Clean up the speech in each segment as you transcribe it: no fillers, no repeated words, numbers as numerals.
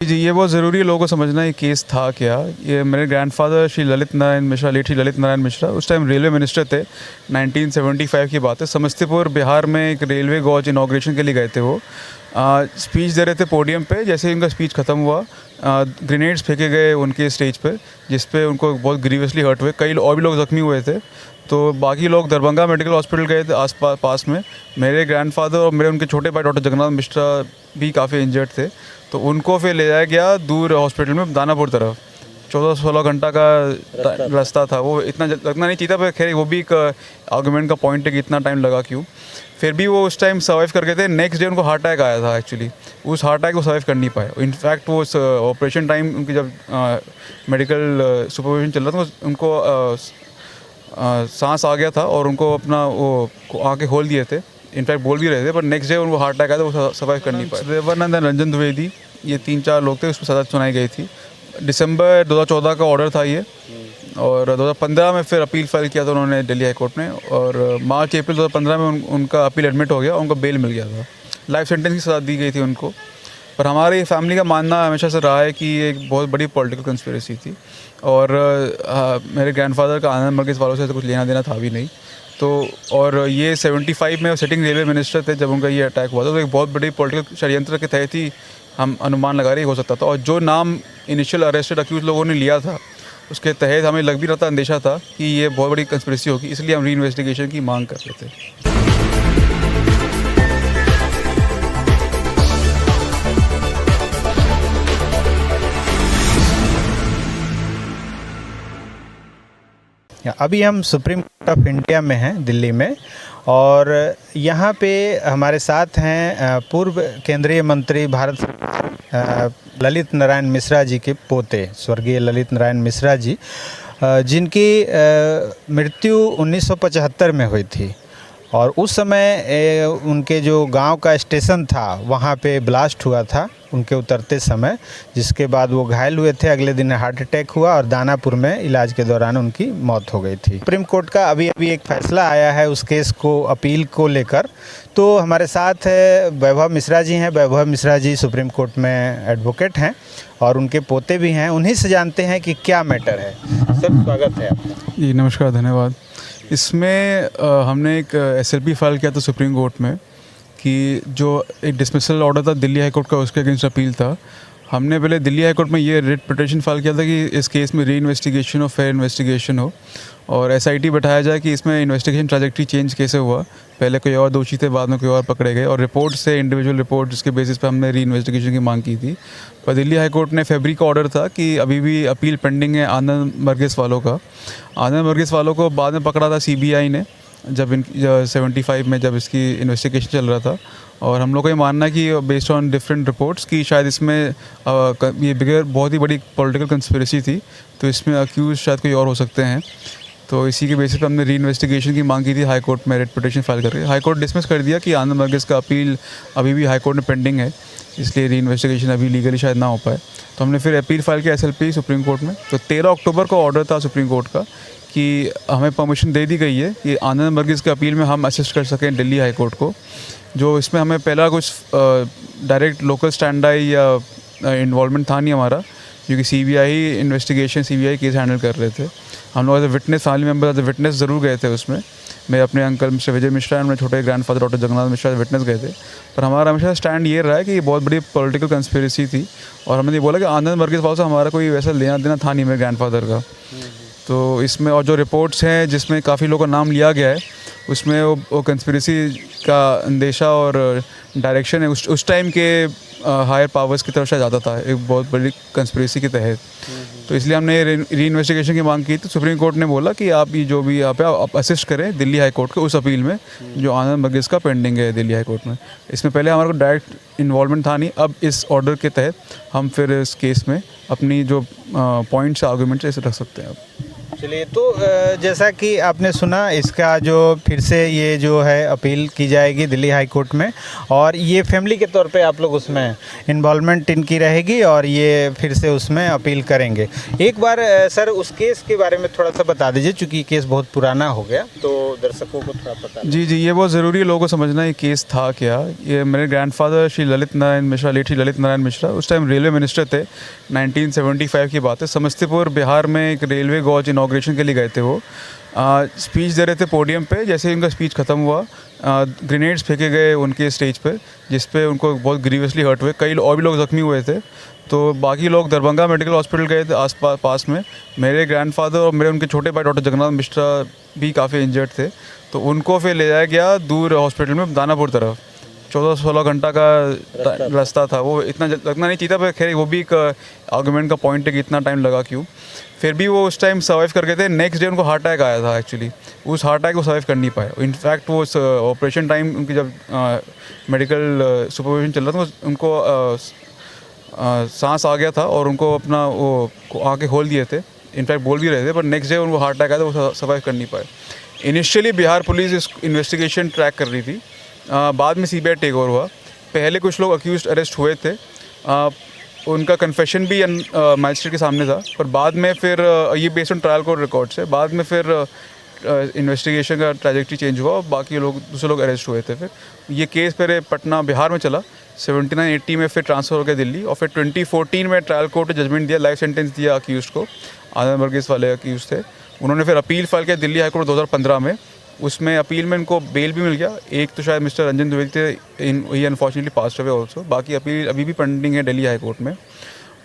जी, ये बहुत ज़रूरी है लोगों को समझना ये केस था क्या। ये मेरे ग्रैंडफ़ादर श्री ललित नारायण मिश्रा, लेट श्री ललित नारायण मिश्रा, उस टाइम रेलवे मिनिस्टर थे। 1975 की बात है। समस्तीपुर बिहार में एक रेलवे गॉज इनॉग्रेशन के लिए गए थे वो। स्पीच दे रहे थे पोडियम पे। जैसे ही उनका स्पीच ख़त्म हुआ, ग्रेनेड्स फेंके गए उनके स्टेज पे, जिस पे उनको बहुत ग्रीवियसली हर्ट हुए। कई और भी लोग ज़ख्मी हुए थे। तो बाकी लोग दरभंगा मेडिकल हॉस्पिटल गए थे पास में। मेरे ग्रैंडफ़ादर और मेरे उनके छोटे भाई डॉक्टर जगन्नाथ मिश्रा भी काफ़ी इंजर्ड थे। तो उनको फिर ले जाया गया दूर हॉस्पिटल में, दानापुर तरफ। 14-16 घंटा का रास्ता था। वो इतना लगना नहीं चाहिए था, पर खैर वो भी एक आर्गूमेंट का पॉइंट है कि इतना टाइम लगा क्यों। फिर भी वो उस टाइम सर्वाइव कर गए थे। नेक्स्ट डे उनको हार्ट अटैक आया था एक्चुअली। उस हार्ट अटैक को सर्वाइव कर नहीं पाए। इनफैक्ट वो ऑपरेशन टाइम उनकी जब मेडिकल सुपरविजन चल रहा था, उनको सांस आ गया था और उनको अपना वो आके खोल दिए थे। इनफैक्ट बोल भी रहे थे, पर नेक्स्ट डे उनको हार्ट अटैक आया था, वो सर्वाइव कर नहीं पाए। देवानंद रंजन द्विवेदी, ये 3-4 लोग थे। उसमें सज़ा सुनाई गई थी। दिसंबर 2014 का ऑर्डर था ये, और 2015 में फिर अपील फाइल किया था उन्होंने दिल्ली हाई कोर्ट में, और मार्च अप्रैल 2015 में उनका अपील एडमिट हो गया, उनको बेल मिल गया था। लाइफ सेंटेंस की सज़ा दी गई थी उनको। पर हमारी फैमिली का मानना हमेशा से रहा है कि ये एक बहुत बड़ी पॉलिटिकल कंस्पिरेसी थी, और मेरे ग्रैंडफादर का आनंद मर्गिस वालों से तो कुछ लेना देना था भी नहीं। तो और ये 75 में सिटिंग रेलवे मिनिस्टर थे जब उनका ये अटैक हुआ था। तो एक बहुत बड़ी पॉलिटिकल षड्यंत्र के तहत ही हम अनुमान लगा रहे हो सकता था। और जो नाम इनिशियल अरेस्टेड अक्यूज लोगों ने लिया था, उसके तहत हमें लग भी रहा था, अंदेशा था कि ये बहुत बड़ी कंस्पिरेसी होगी। इसलिए हम री इन्वेस्टिगेशन की मांग कर रहे थे। अभी हम सुप्रीम कोर्ट ऑफ इंडिया में हैं, दिल्ली में, और यहाँ पे हमारे साथ हैं पूर्व केंद्रीय मंत्री भारत सरकार ललित नारायण मिश्रा जी के पोते, स्वर्गीय ललित नारायण मिश्रा जी, जिनकी मृत्यु 1975 में हुई थी। और उस समय उनके जो गांव का स्टेशन था वहाँ पे ब्लास्ट हुआ था उनके उतरते समय, जिसके बाद वो घायल हुए थे। अगले दिन हार्ट अटैक हुआ और दानापुर में इलाज के दौरान उनकी मौत हो गई थी। सुप्रीम कोर्ट का अभी एक फैसला आया है उस केस को, अपील को लेकर। तो हमारे साथ वैभव मिश्रा जी हैं। वैभव मिश्रा जी सुप्रीम कोर्ट में एडवोकेट हैं और उनके पोते भी हैं। उन्हीं से जानते हैं कि क्या मैटर है। सर, स्वागत है आपका। जी नमस्कार, धन्यवाद। इसमें हमने एक SLP फाइल किया था सुप्रीम कोर्ट में कि जो एक डिसमिसल ऑर्डर था दिल्ली हाई कोर्ट का, उसके अगेंस्ट अपील था। हमने पहले दिल्ली हाई कोर्ट में ये रिट पिटिशन फाइल किया था कि इस केस में री इन्वेस्टिगेशन और फेयर इन्वेस्टिगेशन हो, और SIT बैठाया जाए कि इसमें इन्वेस्टिगेशन ट्रैजेक्टरी चेंज कैसे हुआ। पहले कोई और दोषी थे, बाद में कोई और पकड़े गए, और रिपोर्ट से इंडिविजुअल रिपोर्ट जिसके बेसिस पे हमने री इन्वेस्टिगेशन की मांग की थी। पर दिल्ली हाई कोर्ट ने फरवरी का ऑर्डर था कि अभी भी अपील पेंडिंग है आनंद मर्गिस वालों का। आनंद मर्गिस वालों को बाद में पकड़ा था CBI ने, जब 75 में जब इसकी इन्वेस्टिगेशन चल रहा था। और हम लोग का ये मानना है कि बेस्ड ऑन डिफरेंट रिपोर्ट्स कि शायद इसमें ये बिगर बहुत ही बड़ी पॉलिटिकल कंस्पिरेसी थी, तो इसमें अक्यूज शायद कोई और हो सकते हैं। तो इसी के बेसिस पे हमने री इन्वेस्टिगेशन की मांग की थी हाई कोर्ट में, रिट पिटिशन फाइल करके। हाई कोर्ट डिसमिस कर दिया कि आनंद मर्गिस का अपील अभी भी हाई कोर्ट में पेंडिंग है, इसलिए री इन्वेस्टिगेशन अभी लीगली शायद ना हो पाए। तो हमने फिर अपील फाइल किया SLP सुप्रीम कोर्ट में। तो 13 अक्टूबर को ऑर्डर था सुप्रीम कोर्ट का कि हमें परमिशन दे दी गई है कि आनंद मर्गिस के अपील में हम असिस्ट कर सकें दिल्ली हाई कोर्ट को। जो इसमें हमें पहला कुछ डायरेक्ट लोकल स्टैंड आई या इन्वॉल्वमेंट था नहीं हमारा, क्योंकि CBI केस हैंडल कर रहे थे। हम लोग as a witness, family member as a witness ज़रूर गए थे उसमें। मैं अपने अंकल मिस्टर विजय मिश्रा और मेरे छोटे grandfather doctor Jagannath Mishra witness गए थे। पर हमारा हमेशा स्टैंड ये रहा है कि ये बहुत बड़ी पॉलिटिकल कंस्पिरेसी थी, और हमने ये बोला कि आनंद मर्गिस वालों से हमारा कोई वैसा लेना देना था नहीं मेरे ग्रैंडफादर का। तो इसमें और जो रिपोर्ट्स हैं जिसमें काफ़ी लोगों का नाम लिया गया है, उसमें वो कंस्पिरेसी का अंदेशा और डायरेक्शन है उस टाइम के हायर पावर्स की तरफ से ज़्यादा था, एक बहुत बड़ी कंस्पिरेसी के तहत। तो इसलिए हमने री इन्वेस्टिगेशन की मांग की। तो सुप्रीम कोर्ट ने बोला कि आप ये जो भी यहाँ पे आप असिस्ट करें दिल्ली हाई कोर्ट के उस अपील में जो आनंद मर्गिस का पेंडिंग है दिल्ली हाई कोर्ट में। इसमें पहले हमारा को डायरेक्ट इन्वॉल्वमेंट था नहीं, अब इस ऑर्डर के तहत हम फिर इस केस में अपनी जो पॉइंट्स आर्गूमेंट्स ऐसे रख सकते हैं। अब चलिए, तो जैसा कि आपने सुना, इसका जो फिर से ये जो है अपील की जाएगी दिल्ली हाई कोर्ट में, और ये फैमिली के तौर पे आप लोग उसमें इन्वॉल्वमेंट इनकी रहेगी और ये फिर से उसमें अपील करेंगे। एक बार सर उस केस के बारे में थोड़ा सा बता दीजिए, चूँकि केस बहुत पुराना हो गया तो दर्शकों को थोड़ा पता। जी जी, ये बहुत ज़रूरी है लोगों को समझना ये केस था क्या। ये मेरे ग्रैंडफादर श्री ललित नारायण मिश्रा, लेट श्री ललित नारायण मिश्रा, उस टाइम रेलवे मिनिस्टर थे। 1975 की बात है। समस्तीपुर बिहार में एक रेलवे गॉज इनाग्रेशन के लिए गए थे। वो स्पीच दे रहे थे पोडियम पे। जैसे ही उनका स्पीच ख़त्म हुआ, ग्रेनेड्स फेंके गए उनके स्टेज पे, जिस पे उनको बहुत ग्रीवियसली हर्ट हुए। कई और भी लोग ज़ख्मी हुए थे। तो बाकी लोग दरभंगा मेडिकल हॉस्पिटल गए थे आस पास में। मेरे ग्रैंडफादर और मेरे उनके छोटे भाई डॉक्टर जगन्नाथ मिश्रा भी काफ़ी इंजर्ड थे। तो उनको फिर ले जाया गया दूर हॉस्पिटल में, दानापुर तरफ। 14-16 घंटा का रास्ता था। वो इतना लगना नहीं चाहिए था, पर खैर वो भी एक आर्गूमेंट का पॉइंट है कि इतना टाइम लगा क्यों। फिर भी वो उस टाइम सर्वाइव कर गए थे। नेक्स्ट डे उनको हार्ट अटैक आया था। एक्चुअली उस हार्ट अटैक को सर्वाइव कर नहीं पाए। इनफैक्ट वो ऑपरेशन टाइम उनकी जब मेडिकल सुपरविजन चल रहा था, उनको सांस आ गया था और उनको अपना वो आके खोल दिए थे। इनफैक्ट बोल भी रहे थे, पर नेक्स्ट डे उनको हार्ट अटैक आया था, वो सर्वाइव कर नहीं पाए। इनिशियली बिहार पुलिस इस इन्वेस्टिगेशन ट्रैक कर रही थी। बाद में सीबीआई टेक ओवर हुआ। पहले कुछ लोग अक्यूज्ड अरेस्ट हुए थे। उनका कन्फेशन भी मजिस्ट्रेट के सामने था, पर बाद में फिर ये based on trial court records है। बाद में फिर इन्वेस्टिगेशन का ट्रैजेक्टरी चेंज हुआ और बाकी लोग दूसरे लोग अरेस्ट हुए थे। फिर ये केस पहले पटना बिहार में चला, 79-80 में फिर ट्रांसफ़र हो गया दिल्ली, और फिर 2014 में ट्रायल कोर्ट ने जजमेंट दिया, लाइफ सेंटेंस दिया अक्यूज को। आनंद वर्गीस वाले अक्यूज थे। उन्होंने फिर अपील फाइल किया दिल्ली हाईकोर्ट 2015 में। उसमें अपील में इनको बेल भी मिल गया। एक तो शायद मिस्टर रंजन द्विवेदी थे, ही अनफॉर्चुनेटली पास्ड अवे ऑल्सो। बाकी अपील अभी भी पेंडिंग है दिल्ली हाई कोर्ट में।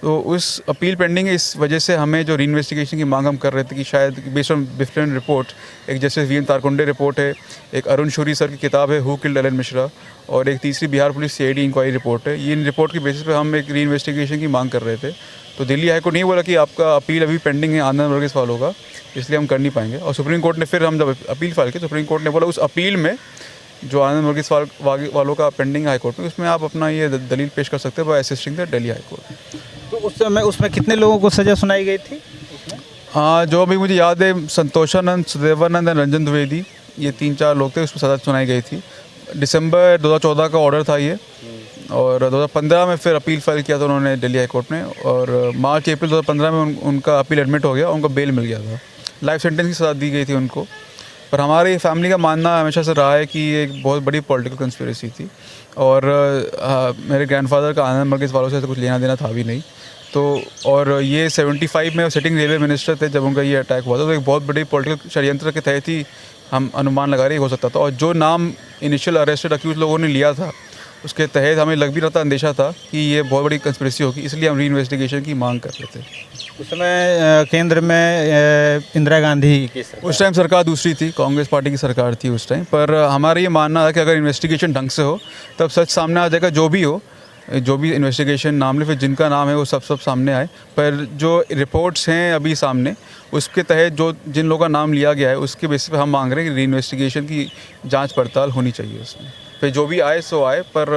तो उस अपील पेंडिंग है, इस वजह से हमें जो री इन्वेस्टिगेशन की मांग हम कर रहे थे कि शायद बेस्ड ऑन डिफरेंट रिपोर्ट, एक justice V N Tarkunde report है, एक अरुण शूरी सर की किताब है हु किल्ड एलन मिश्रा, और एक तीसरी Bihar police CID inquiry report है। ये इन रिपोर्ट की बेसिस पे हम एक री इन्वेस्टिगेशन की मांग कर रहे थे। तो दिल्ली हाई कोर्ट नहीं बोला कि आपका अपील अभी पेंडिंग है आनंद वर्गीस वालों का, इसलिए हम कर नहीं पाएंगे। और सुप्रीम कोर्ट ने फिर, हम जब अपील फाइल की, सुप्रीम कोर्ट ने बोला उस अपील में जो आनंद वर्गीस वालों का पेंडिंग हाई कोर्ट में, उसमें आप अपना ये दलील पेश कर सकते हैं by assisting the Delhi high court. तो उस समय उसमें कितने लोगों को सज़ा सुनाई गई थी? हाँ, जो अभी मुझे याद है, संतोषानंद, सुदेवानंद और रंजन द्विवेदी, ये 3-4 लोग थे, उसमें सज़ा सुनाई गई थी। दिसंबर 2014 का ऑर्डर था ये, और 2015 में फिर अपील फाइल किया था उन्होंने दिल्ली हाई कोर्ट में, और मार्च अप्रैल 2015 में उनका अपील एडमिट हो गया, उनको बेल मिल गया था। लाइफ सेंटेंस की सज़ा दी गई थी उनको। पर हमारी फैमिली का मानना हमेशा से रहा है कि ये एक बहुत बड़ी पॉलिटिकल कंस्पिरेसी थी, और मेरे ग्रैंडफादर का आनंद वर्गीस वालों से तो कुछ लेना देना था भी नहीं। तो और ये 75 में सिटिंग रेलवे मिनिस्टर थे जब उनका ये अटैक हुआ था। तो एक बहुत बड़ी पॉलिटिकल षड्यंत्र के तहत ही हम अनुमान लगा रहे हो सकता था। और जो नाम इनिशियल अरेस्टेड अक्यूज लोगों ने लिया था, उसके तहत हमें लग भी रहा था, अंदेशा था कि ये बहुत बड़ी कंस्पिरेसी होगी, इसलिए हम री इन्वेस्टिगेशन की मांग कर रहे थे। उस समय केंद्र में इंदिरा गांधी की सरकार, उस टाइम सरकार दूसरी थी, कांग्रेस पार्टी की सरकार थी उस टाइम। पर हमारा ये मानना था कि अगर इन्वेस्टिगेशन ढंग से हो तब सच सामने आ जाएगा। जो भी हो, जो भी इन्वेस्टिगेशन नाम ले, फिर जिनका नाम है वो सब सामने आए। पर जो रिपोर्ट्स हैं अभी सामने, उसके तहत जो जिन लोगों का नाम लिया गया है, उसके बेसिस पे हम मांग रहे हैं कि री इन्वेस्टिगेशन की जांच पड़ताल होनी चाहिए उसमें। फिर जो भी आए सो आए, पर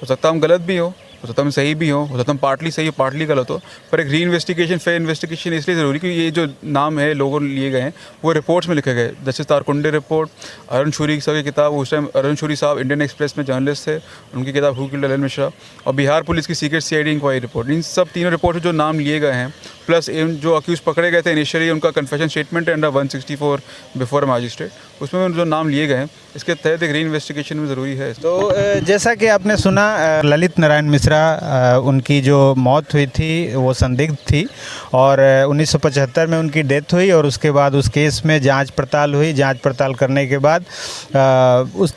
हो सकता हम गलत भी हो सकता हम सही भी हो सकता हम पार्टली सही हो पार्टली गलत हो। पर एक री इन्वेस्टिगेशन, फेयर इन्वेस्टिगेशन इसलिए ज़रूरी कि ये जो नाम है लोगों ने लिए गए हैं वो रिपोर्ट्स में लिखे गए। जस्टिस तारकुंडे रिपोर्ट, अरुण शूरी सर की किताब, उस टाइम अरुण शूरी साहब इंडियन एक्सप्रेस में जर्नलिस्ट थे, उनकी किताब हु किल्ड एलन मिश्रा, और बिहार पुलिस की सीक्रेट CID इंक्वायरी रिपोर्ट। इन सब तीनों रिपोर्ट जो नाम लिए गए हैं, प्लस जो अक्यूज पकड़े गए थे इनिशियली, उनका कन्फेशन स्टेटमेंट है अंडर 164 बिफोर मैजिस्ट्रेट, उसमें जो नाम लिए गए हैं, इसके तहत एक री इन्वेस्टिगेशन में ज़रूरी है। तो जैसा कि आपने सुना, ललित नारायण मिश्रा, उनकी जो मौत हुई थी वो संदिग्ध थी, और 1975 में उनकी डेथ हुई, और उसके बाद उस केस में जांच पड़ताल हुई। जांच पड़ताल करने के बाद उस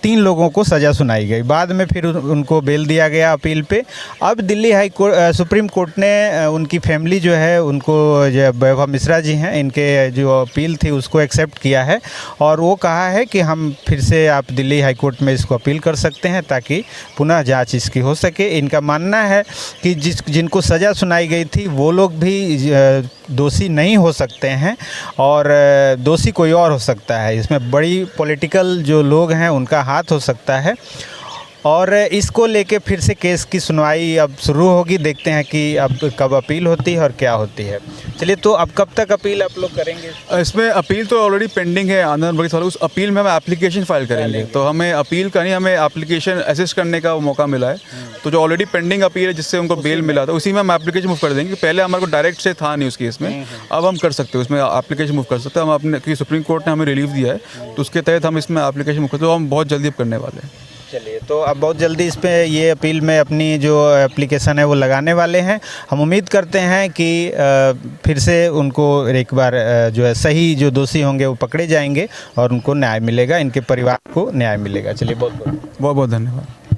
3 लोगों को सज़ा सुनाई गई। बाद में फिर उनको बेल दिया गया अपील पे। अब Delhi high court, supreme court ने उनकी फैमिली जो है, उनको जो वैभव मिश्रा जी हैं, इनके जो अपील थी उसको एक्सेप्ट किया है, और वो कहा है कि हम फिर से आप दिल्ली हाई कोर्ट में इसको अपील कर सकते हैं ताकि पुनः जांच इसकी हो सके। इनका मानना है कि जिनको सज़ा सुनाई गई थी वो लोग भी दोषी नहीं हो सकते हैं, और दोषी कोई और हो सकता है। इसमें बड़ी पॉलिटिकल जो लोग हैं उनका हाथ हो सकता है। और इसको लेके फिर से केस की सुनवाई अब शुरू होगी, देखते हैं कि अब कब अपील होती है और क्या होती है। चलिए, तो अब कब तक अपील आप लोग करेंगे? इसमें अपील तो ऑलरेडी पेंडिंग है आनंद बड़ी साल, उस अपील में हम एप्लीकेशन फाइल करेंगे। तो हमें अपील करनी, हमें एप्लीकेशन असिस्ट करने का मौका मिला है। तो जो ऑलरेडी पेंडिंग अपील है जिससे उनको बेल मिला था, उसी में हम एप्लीकेशन मूव कर देंगे। पहले हमारे को डायरेक्ट से था नहीं उस केस में, अब हम कर सकते हैं, उसमें एप्लीकेशन मूव कर सकते हैं हम अपने, क्योंकि सुप्रीम कोर्ट ने हमें रिलीफ दिया है तो उसके तहत हम इसमें एप्लीकेशन मूव करते हैं। तो हम बहुत जल्दी अब करने वाले हैं। चलिए, तो अब बहुत जल्दी इस पे ये अपील में अपनी जो एप्लीकेशन है वो लगाने वाले हैं। हम उम्मीद करते हैं कि फिर से उनको एक बार जो है सही जो दोषी होंगे वो पकड़े जाएंगे और उनको न्याय मिलेगा, इनके परिवार को न्याय मिलेगा। चलिए, बहुत बहुत बहुत बहुत धन्यवाद।